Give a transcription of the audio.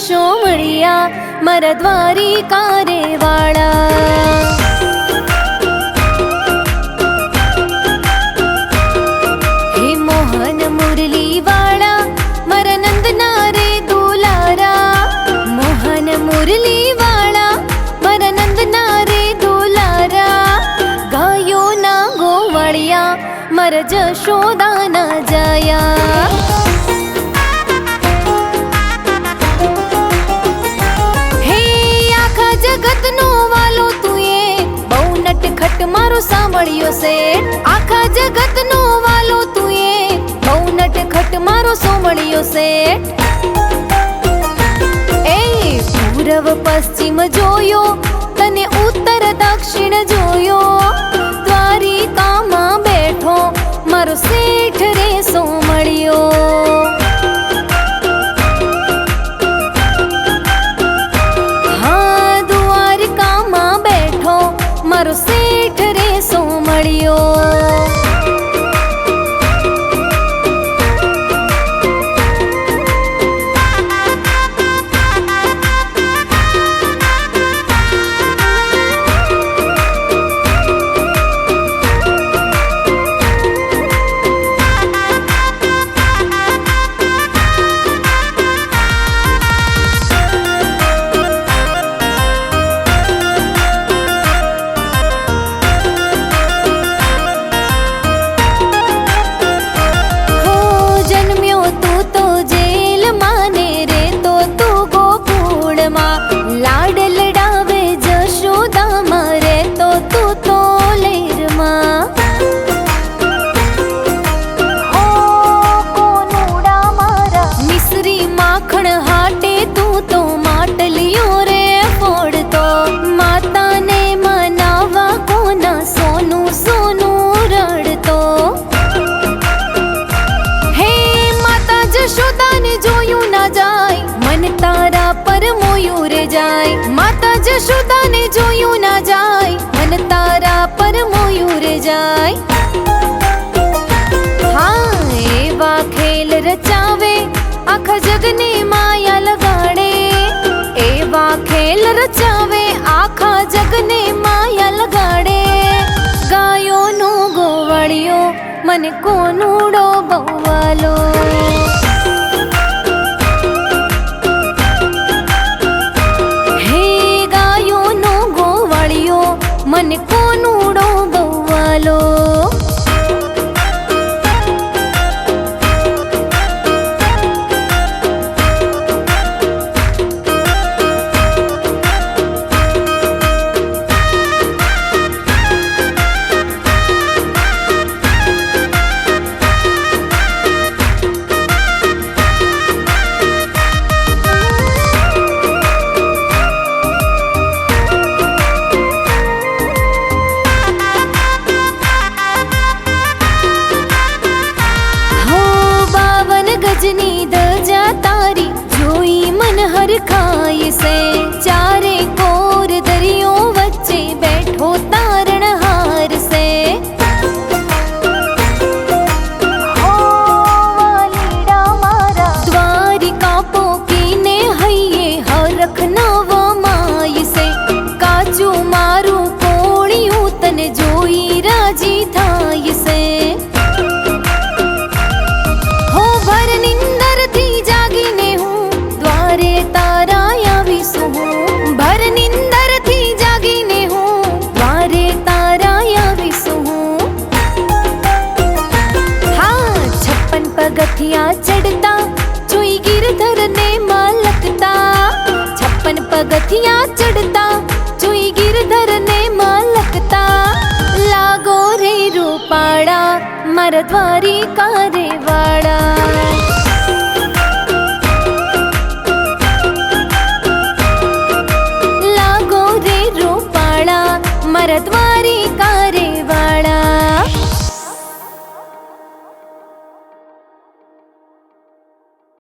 સોમળિયા મારા દ્વારિકા રે વાળા। હે મોહન મુરલી વાળા મારા નંદના રે દુલારા। મોહન મુરલી વાળા મારા નંદના રે દુલારા। ગાયો ના ગોવાળિયા મારા જશોદાના જાયા। જગતનો વાલો તું એ બહુ નટખટ મારો સાંભળ્યો છે। આખા જગતનો વાલો તું એ બહુ નટખટ મારો સાંભળ્યો છે। એ પૂર્વ પશ્ચિમ જોયો તને ઉત્તર દક્ષિણ જોયો। દ્વારિકામાં બેઠો મારો શેઠ રે સોમળિયો। મારો શેઠ રે સોમળિયો। તારા પર મોયું રે જાય માતા જશોદાને જોયું ના જાય મન તારા પર મોયું રે જાય। હા એવા ખેલ રચાવે આખા જગને માયા લગાડે। એવા ખેલ રચાવે આખા જગને માયા લગાડે। ગાયોનો ગોવાળિયો મને કોનુડો બહુવાલો। મને કોનુડો બહુવાલો। ગજની ધજા તારી જોઈ મન હરખાય છે। ચારે કોર દરિયો વચ્ચે બેઠો તારણહાર છે। દ્વારિકા પોકીને હૈયે હરખ નવો માય છે। કાચું મારું કોળિયું તને જોઈ રાજી થાય છે। પગથિયા ચડતા જોઈ ગિરધર ને માલકતા। 56 પગથિયા ચડતા જોઈ ગિરધર ને માલકતા। લાગો રે રૂપાળા મારા દ્વારિકા રે વાળા। લાગો રે રૂપાળા મારા દ્વારિકા રે વાળા।